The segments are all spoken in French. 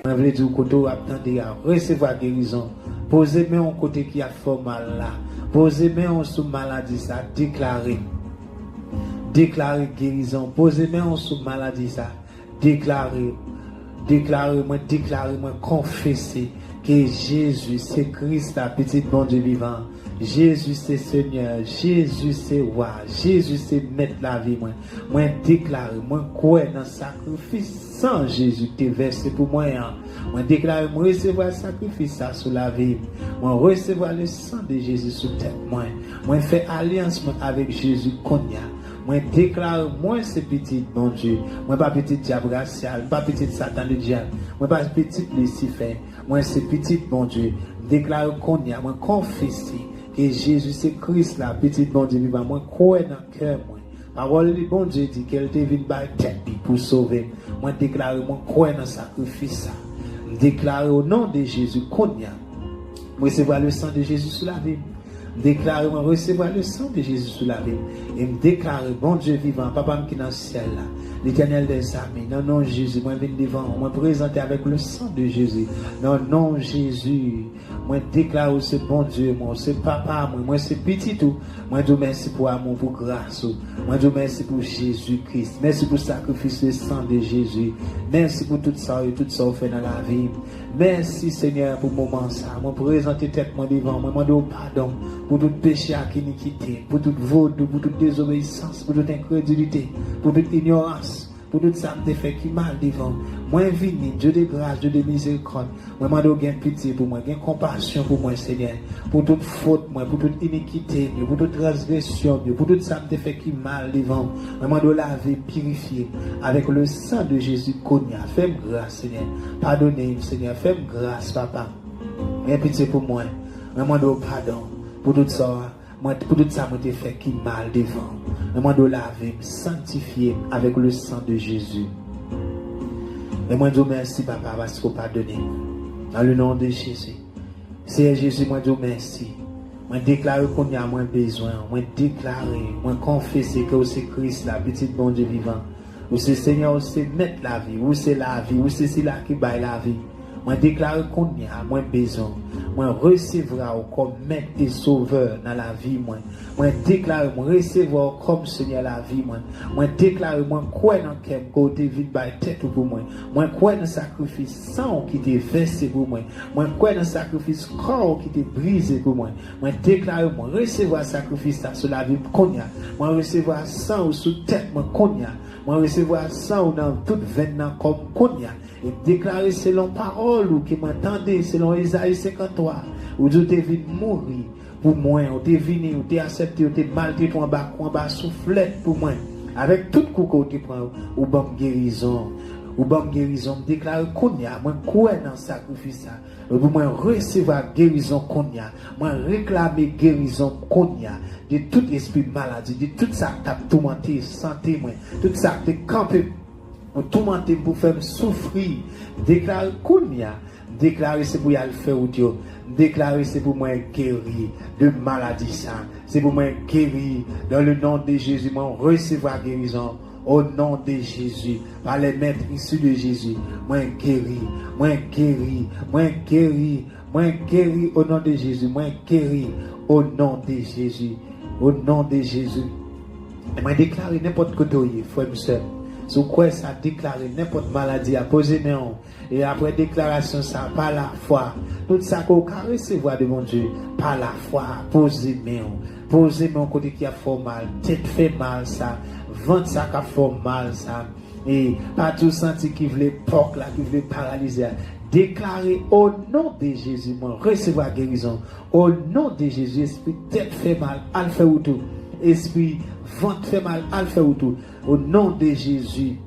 Je veux dire, côté attendez à recevoir guérison. Posez main au côté qui a fait mal là. Posez main sur maladie ça, déclarez. Déclarez guérison. Posez main sur maladie ça, déclarez. Déclarez, moi, confessez que Jésus c'est Christ, la petite bon Dieu vivant. Jésus c'est Seigneur, Jésus c'est roi, Jésus c'est mettre la vie. Moi déclare, moi crois dans le sacrifice sans Jésus qui est versé pour moi. Moi déclare, moi recevoir le sacrifice ça sur la vie. Moi recevoir le sang de Jésus sur tête. Moi faire alliance avec Jésus qu'on y a. Moi déclare, moi c'est petit bon Dieu. Moi pas petit diable racial, pas petit Satan le diable. Moi pas petit Lucifer. Moi c'est petit bon Dieu. Déclare qu'on y a, moi confesser que Jésus c'est Christ là, petit bon Dieu vivant. Moi crois dans le cœur moi. Parole du bon Dieu dit qu'elle te vient par tête pour sauver. Moi déclare, moi crois dans le sacrifice ça. Déclare au nom de Jésus qu'on y a. Moi recevoir le sang de Jésus sur la vie. Déclare, moi recevoir le sang de Jésus sur la vie. Et me déclare, bon Dieu vivant, papa qui est dans le ciel là, l'Éternel des armées, non, non, Jésus, moi je viens devant, moi présenter avec le sang de Jésus. Non, non, Jésus, moi déclare, c'est bon Dieu, moi, c'est papa, moi c'est petit tout. Moi je merci pour amour, pour grâce. Moi je merci pour Jésus-Christ. Merci pour le sacrifice du sang de Jésus. Merci pour tout ça fait dans la vie. Merci Seigneur pour le moment ça. Moi présenter tête moi devant, moi demande pardon pour tout péché à iniquité, pour toute vaudou, pour toute désobéissance, pour toute incrédulité, pour toute ignorance, pour tout ça me fait qui mal devant. Moi vini, Dieu de grâce, Dieu de miséricorde. Moi demande gain pitié pour moi, gain compassion pour moi Seigneur, pour toute faute moi, pour toute iniquité, pour toute transgression, pour tout ça me fait qui mal devant. Moi demande laver, purifier avec le sang de Jésus Konya. Fais-moi grâce Seigneur. Pardonnez Seigneur, fais-moi grâce papa. Gain pitié pour moi. Moi demande pardon pour tout ça. Moi, pour tout ça, moi, t'ai fait qui mal devant. Je demande laver, sanctifier avec le sang de Jésus. Et moi, je dis merci, papa, parce qu'on pardonne. Dans le nom de Jésus. Seigneur Jésus, moi, je dis merci. Moi, déclare qu'on y a moins besoin. Moi, déclare, moi, confesser que c'est Christ, la petite bon Dieu vivant. Ou c'est Seigneur, ou c'est mettre la vie, ou c'est la vie, ou c'est celui-là qui baille la vie. Moi déclare qu'on y a moins besoin. Moi recevra comme maître et sauveur dans la vie moi. Moi déclare moi recevoir comme Seigneur la vie moi. Moi déclare moi croire dans quel côté vide by tête pour moi. Moi croire dans sacrifice sang qui t'est versé pour moi. Moi croire dans sacrifice corps qui t'est brisé pour moi. Moi déclare moi recevoir sacrifice ça sur la vie qu'on y a. Moi recevoir sang sous tête moi qu'on y a. Moi recevoir sang dans toute veine comme qu'on y a. Et déclarer selon parole ou qui m'entendait selon Isaïe 53 où Dieu t'est venu mourir pour moi, ou t'es venu, ou t'es accepté, ou t'es maltraité en bas soufflette pour moi avec tout coup que tu prends ou bon guérison déclare qu'on y a moi croire dans sacrifice ça pour moi recevoir guérison qu'on y a moi réclamer guérison qu'on y a de tout esprit maladie de tout ça qui t'a tourmenté santé moi tout ça qui t'a campé pour tourmenter, pour faire souffrir. Déclarer qu'on y a. Déclarer c'est pour y aller faire ou Dieu. Déclarer c'est pour moi guérir de maladie ça. C'est pour moi guérir dans le nom de Jésus. Moi recevoir guérison au nom de Jésus. Par les maîtres issus de Jésus. Moi guérir au nom de Jésus. Moi guérir au nom de Jésus. Au nom de Jésus. Et moi déclarer n'importe côté où il est, frère et sur quoi ça déclare n'importe maladie à poser non et après déclaration ça par la foi tout ça qu'on peut recevoir de mon Dieu par la foi poser non côté qui a fait mal tête fait mal ça ventre ça qui a fait mal ça et pas tout senti qui voulait porc là qui voulait paralyser déclarer au nom de Jésus moi recevoir guérison au nom de Jésus esprit tête fait mal al fait ou tout esprit ventre fait mal al fait ou tout au nom de Jésus,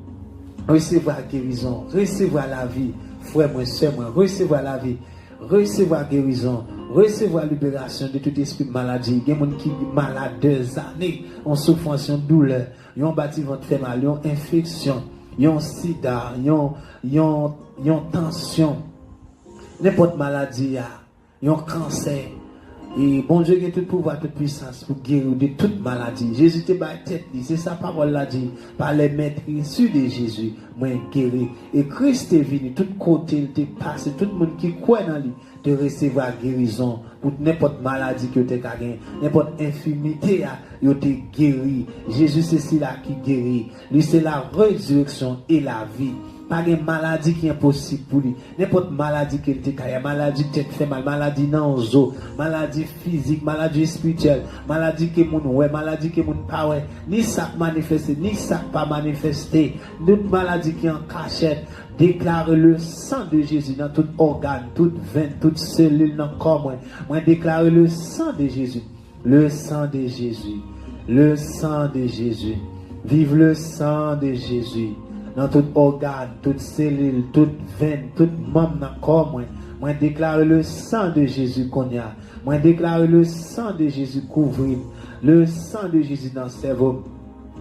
recevoir guérison, recevoir la vie, frère, moi, soeur, moi, recevoir la vie, recevoir guérison, recevoir libération de tout esprit de maladie. Il y a des gens qui sont malades 2 années, en souffrance, en douleur, ils ont bâti ventre fait mal, ils ont infection, ils ont sida, ils ont tension, n'importe maladie, ils ont cancer. Et bon Dieu qui a tout pouvoir, toute puissance pour guérir de toute maladie. Jésus te bat tête, c'est sa parole l'a dit. Par les maîtres issus de Jésus, moi guéri. Et Christ est venu, tout côté, il te passe, tout le monde qui croit dans lui, de recevoir guérison pour n'importe maladie que tu as gagné, n'importe infirmité, il te guéri. Jésus c'est celui-là qui guérit. Lui c'est la résurrection et la vie. Pas de maladie qui est impossible pour lui. N'importe maladie qu'il te caille, maladie qui te fait mal, maladie dans le os, maladie physique, maladie spirituelle, maladie qui est mon ouais, maladie qui est mon pas ouais, ni ça manifesté, ni ça pas manifesté, toute maladie qui est en cachette, déclare le sang de Jésus dans tout organe, toute veine, toute cellule dans le corps. Moi déclare le sang de Jésus, le sang de Jésus, le sang de Jésus. Vive le sang de Jésus. Dans tout organe, toute cellule, toute veine, tout membre dans le corps, moi déclare le sang de Jésus qu'on y a. Moi déclare le sang de Jésus couvrir. Le sang de Jésus dans le cerveau.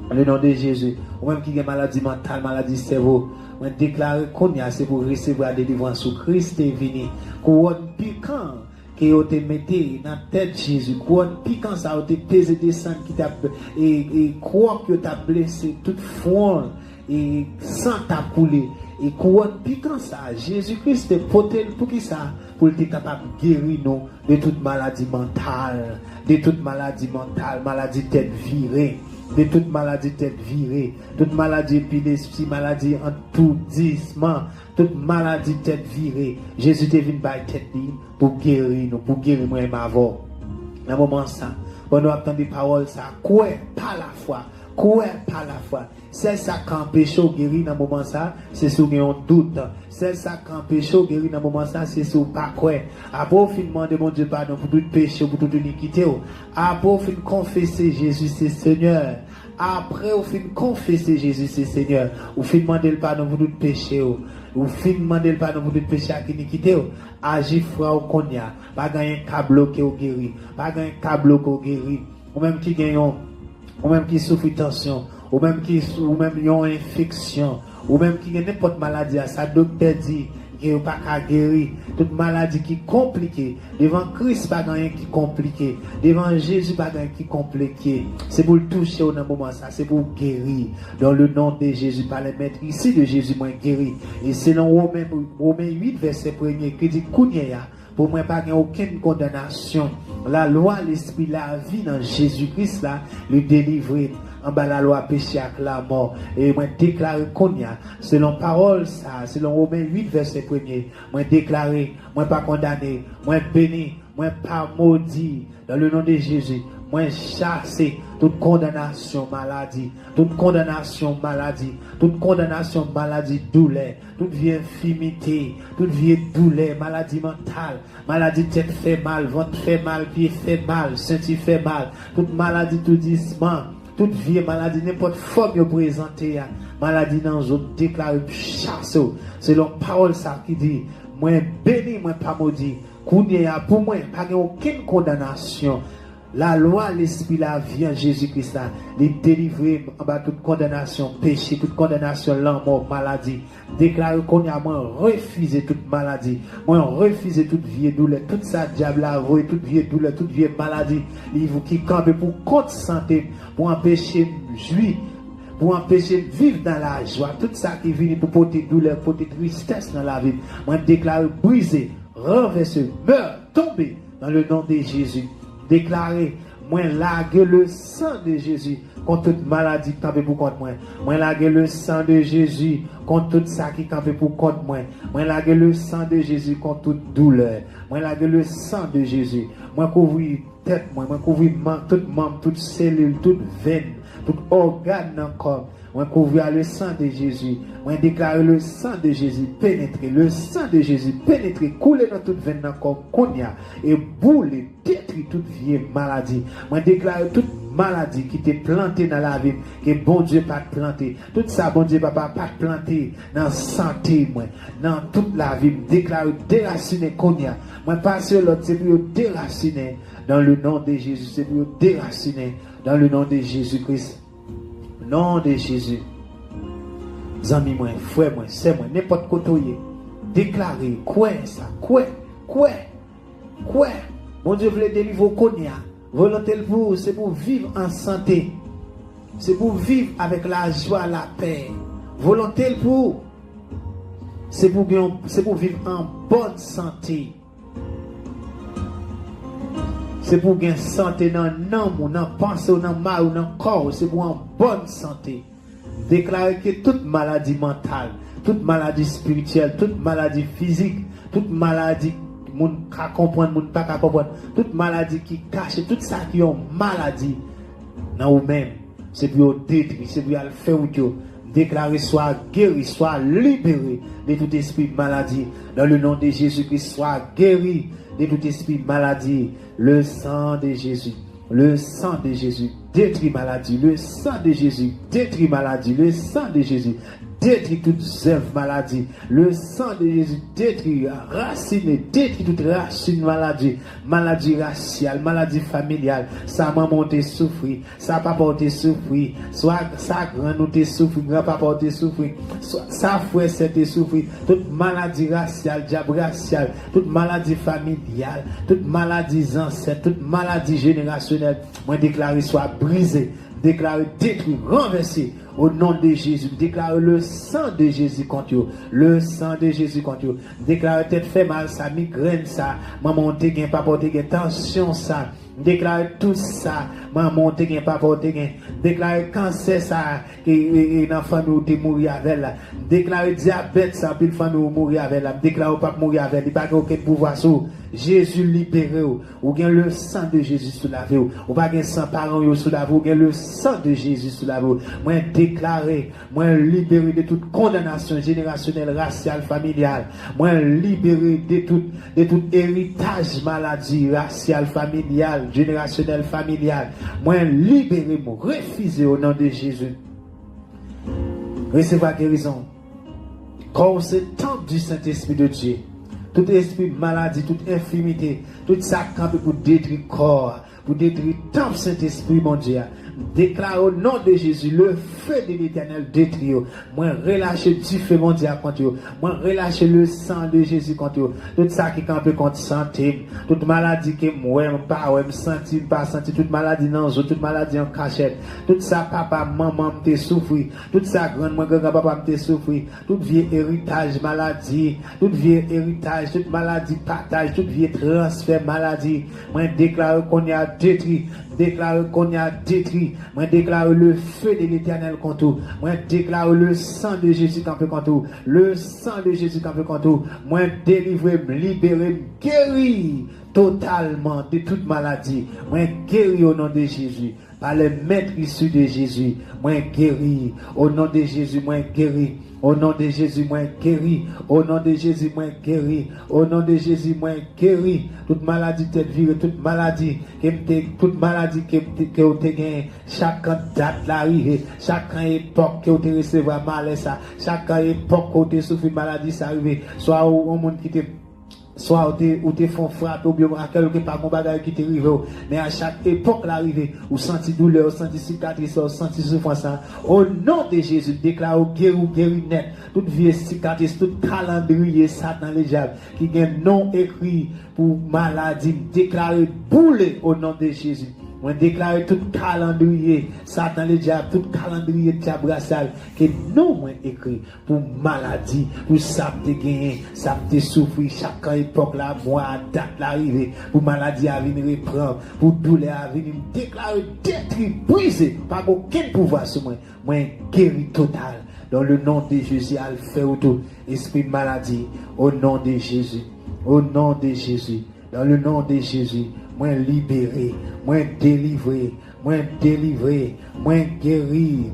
Le nom de Jésus. Ou même qui a maladie mentale, maladie cerveau. Moi déclare qu'on y a, c'est pour recevoir la délivrance sous Christ est venu. Couronne piquant qui a été mis dans la tête de Jésus. Couronne piquant ça a été pesé des sangs qui t'a et croire que tu as blessé toute forme. Et sans t'a coulé et couronne piquant ça Jésus-Christ est porté pour qui ça pour être capable de guérir nous de toute maladie mentale, maladie tête virée, de toute maladie tête virée, toute maladie épilepsie, maladie entourdissement, toute maladie tête virée. Jésus est venu par tête pour guérir nous, pour guérir moi et ma voix. Dans moment ça, on nous entend des paroles ça, quoi par la foi. Quoi par la foi. C'est ça qui empêche de guérir dans le moment ça, c'est sur un doute. C'est ça qui empêche de guérir dans le moment ça, c'est sur pas quoi. Après au fin demander mon Dieu pardon pour tout péché, pour toute iniquité. Après au fin confesser Jésus c'est Seigneur. Après au fin confesser Jésus c'est Seigneur. Au fin demander le pardon pour tout péché. Au fin demander le pardon pour tout péché à iniquité. Agis frère au konya. Pas gagner un câble qui est guéri. Pas gagner un câble qui est guéri. Ou même qui gagne ou même qui souffre de tension, ou même qui ont une infection, ou même qui a n'importe maladie, ça docteur dit qu'il n'y a pas qu'à guérir. Toute maladie qui est compliquée, devant Christ, pas rien qui est compliqué, devant Jésus, pas rien qui est compliqué. C'est pour le toucher au moment ça, c'est pour guérir. Dans le nom de Jésus, par les maîtres ici de Jésus, moi guéri. Et selon Romains 8, verset 1er, qui dit Kounia. Pour moi, pas aucune condamnation. La loi, l'esprit, la vie dans Jésus-Christ, là, le délivrer en bas la loi, péché avec la mort. Et moi, déclarer qu'on y a, selon parole, ça, selon Romains 8, verset 1er, moi, déclarer, moi, pas condamné, moi, béni, moi, pas maudit, dans le nom de Jésus. Moi chasser toute condamnation maladie, toute condamnation maladie, toute condamnation maladie douleur, toute vieille infirmité, toute vieille douleur, maladie mentale, maladie tête fait mal, ventre fait mal, pied fait mal, senti fait mal, toute maladie tourdissement, toute vieille maladie, n'importe forme vous présentez, maladie dans zone déclarée chasse, selon parole ça qui dit, moi béni, moi pas maudit, pour moi, pas aucune condamnation. La loi, l'esprit, la vie en Jésus-Christ, les délivrer en bas toute condamnation, péché, toute condamnation, l'amour, maladie. Déclarer qu'on a moins refusé toute maladie, moins refusé toute vieille douleur, toute sa diable à vous, toute vieille douleur, toute vieille maladie. Livre qui campe pour contre santé, pour empêcher jouir, pour empêcher de vivre dans la joie. Tout ça qui vient pour porter douleur, porter tristesse dans la vie. Moi, déclarer brisé, renversé, meurt, tomber dans le nom de Jésus. Déclarer, moi lague le sang de Jésus contre toute maladie qui campait pour contre moi. Moi lague le sang de Jésus contre tout ça qui campait pour contre moi. Moi lague le sang de Jésus contre toute douleur. Moi lague le sang de Jésus. Moi couvrir tête moi couvrir toute membre, toute cellule, toute veine, tout organe dans le corps. Moi couvrir le sang de Jésus. Moi déclarer le sang de Jésus pénétrer, le sang de Jésus pénétrer, couler dans toute veine dans le corps qu'on y a et bouler, détruire toute vieille maladie. Moi déclarer toute maladie qui t'est plantée dans la vie, que bon Dieu pas te planter. Tout ça, bon Dieu papa pas te planter dans la santé, moi, dans toute la vie. Déclarer déraciner qu'on y a. Moi passer l'autre, c'est pour déraciner dans le nom de Jésus, c'est pour déraciner dans le nom de Jésus-Christ. Nom de Jésus. Zami moi, frère moi, c'est moi, n'importe côté, déclarer, quoi ça, quoi, Mon Dieu voulait délivrer Konya. Volonté pour, c'est pour vivre en santé. C'est pour vivre avec la joie, la paix. Volonté pour, c'est pour vivre en bonne santé. C'est pour gagner santé dans l'âme, dans la pensée, dans le mal, dans le corps. C'est pour en bonne santé. Déclarer que toute maladie mentale, toute maladie spirituelle, toute maladie physique, toute maladie moun ka comprendre, moun pas ka comprendre, toute maladie qui cache, tout ça qui est maladie dans vous-même, c'est pour détruire, c'est pour faire ou déclarer soit guéri, soit libéré de tout esprit de maladie. Dans le nom de Jésus-Christ, soit guéri de tout esprit de maladie. Le sang de Jésus, le sang de Jésus détruit maladie. Le sang de Jésus détruit maladie. Le sang de Jésus détruit toutes œuvres maladie. Le sang de Jésus détruit, racine, détruit toute racine maladie. Maladie raciale, maladie familiale. Ça maman te souffrir, ça papa te souffrir, soit ça grand nous te souffrir, grand papa te souffrir, ça frère te souffrir. Toute maladie raciale, diable raciale, toute maladie familiale, toute maladie ancêtre, toute maladie générationnelle, moi déclare soit brisée, déclare détruit, renversé. Au nom de Jésus, déclare le sang de Jésus contre eux. Le sang de Jésus contre eux. Déclare tête fait mal, ça, migraine, ça. Maman, t'es gain, papa, t'es gain, tension, ça. Déclare tout ça. Maman, t'es gain, papa, t'es gain. Déclare cancer, ça. Et dans la famille, t'es mourir avec là. Déclare diabète, ça. Puis la famille, mourir avec là. Déclare pas mourir avec. Il n'y a pas aucun pouvoir sur. Jésus libéré ou bien le sang de Jésus sous la vie ou pas gen sang parents sous la vie ou bien le sang de Jésus sous la vie. Moi déclaré, moi libéré de toute condamnation générationnelle, raciale, familiale. Moi libéré de tout héritage maladie raciale, familiale, générationnelle, familiale. Moi libéré, moi refusé au nom de Jésus. Recevoir guérison. Quand c'est temple du Saint-Esprit de Dieu. Tout esprit de maladie, toute infirmité, tout ça campé pour détruire le corps, pour détruire le temple Saint-Esprit, mon Dieu. Déclare au nom de Jésus, le feu de l'Éternel détruit. Moi, relâche du feu, mon Dieu, contre eux. Moi, relâche le sang de Jésus contre eux. Tout ça qui campe contre santé, toute maladie qui moi, pas, me senti, pas senti, toute maladie dans les toute maladie en cachette. Tout ça, papa, maman, te souffrir. Tout ça, grand papa, te souffrir. Tout vieux héritage, maladie. Tout vieux héritage, toute maladie, partage, tout vieux transfert, maladie. Moi, déclare qu'on y a détruit. Déclare qu'on y a détruit. Moi déclare le feu de l'Éternel contre vous. Moi déclare le sang de Jésus contre vous. Le sang de Jésus contre vous. Moi délivrer, libérer, guérir totalement de toute maladie. Moi guérir au nom de Jésus. Par le maître issu de Jésus. Moi guérir. Au nom de Jésus, moi guérir. Au nom de Jésus, moi guéri. Au nom de Jésus, moi guéri. Au nom de Jésus, moi guéri. Toute maladie tête virée, toute maladie qui vous gagné, chaque date l'arrivée, chaque époque que vous recevoir mal ça, chaque époque que vous souffert maladie ça arrive, soit au monde qui te soit ou te font frapper ou bien à quelque part mon bagage qui t'arrive mais à chaque époque l'arrivée ou senti douleur, senti cicatrice, senti souffrance au nom de Jésus déclare guéri net toute vieille cicatrice, tout calendrier Satan le diable qui gagne non écrit pour maladie déclaré boulé au nom de Jésus. On déclare tout calendrier, Satan le diable, tout calendrier diabrasal que nous moins écrit pour maladie, pour ça te gagner, ça te souffrir, chaque époque là, mois, date l'arrivée, pour maladie à venir reprendre, pour douleur à venir déclarer, détruire, briser, par aucun pouvoir sur moi, moi guéri total, dans le nom de Jésus, à le faire tout, esprit de maladie, au nom de Jésus, au nom de Jésus, dans le nom de Jésus. Moi libéré, moi délivré, moi guéri.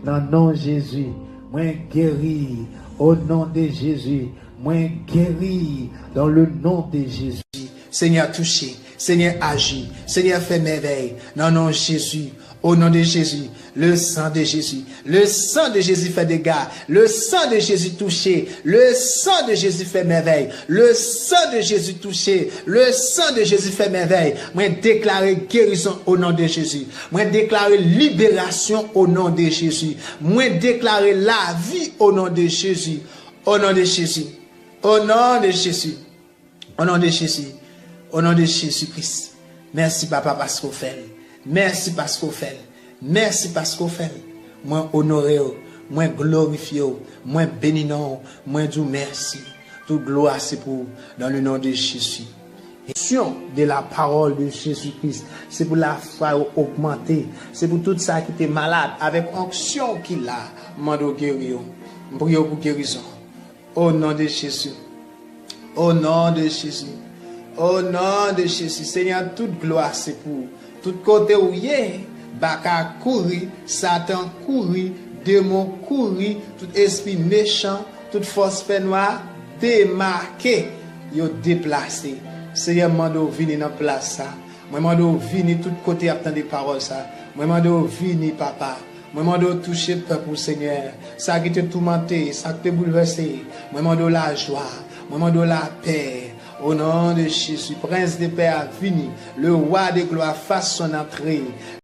Dans le nom de Jésus, moi guéri. Au nom de Jésus, moi guéri. Dans le nom de Jésus. Seigneur touché, Seigneur agit, Seigneur fait merveille. Dans le nom de Jésus. Au nom de Jésus, le sang de Jésus, le sang de Jésus fait dégâts, le sang de Jésus touché, le sang de Jésus fait merveille, le sang de Jésus touché, le sang de Jésus fait merveille. Moi déclarer guérison au nom de Jésus, moi déclarer libération au nom de Jésus, moi déclarer la vie au nom de Jésus, au nom de Jésus, au nom de Jésus, au nom de Jésus. Au nom de Jésus-Christ. Merci, papa, parce qu'on fait. Merci parce qu'on fait. Merci parce qu'on fait. Moi, honoré, moi, glorifié, moi, béni, moi, dis merci. Toute gloire, c'est pour, dans le nom de Jésus. L'action de la parole de Jésus-Christ, c'est pour la foi augmenter. C'est pour tout ça qui était malade, avec onction qu'il a, mando guérir. Prie pour guérison. Au nom de Jésus. Au nom de Jésus. Au nom de Jésus. Seigneur, toute gloire, c'est pour tout côté où il est. Baka courir, Satan courir, démon courir, tout esprit méchant, toute force noire démarqué, yo déplacé. Seigneur, mando vini dans place ça. Moi mando vini tout côté attendre des paroles ça. Moi mando vini papa. Moi mando toucher peuple Seigneur. Ça qui te tourmenté, ça qui te bouleversé. Moi mando la joie, moi mando la paix. Au nom de Jésus, Prince de paix a fini. Le roi de gloire fasse son entrée.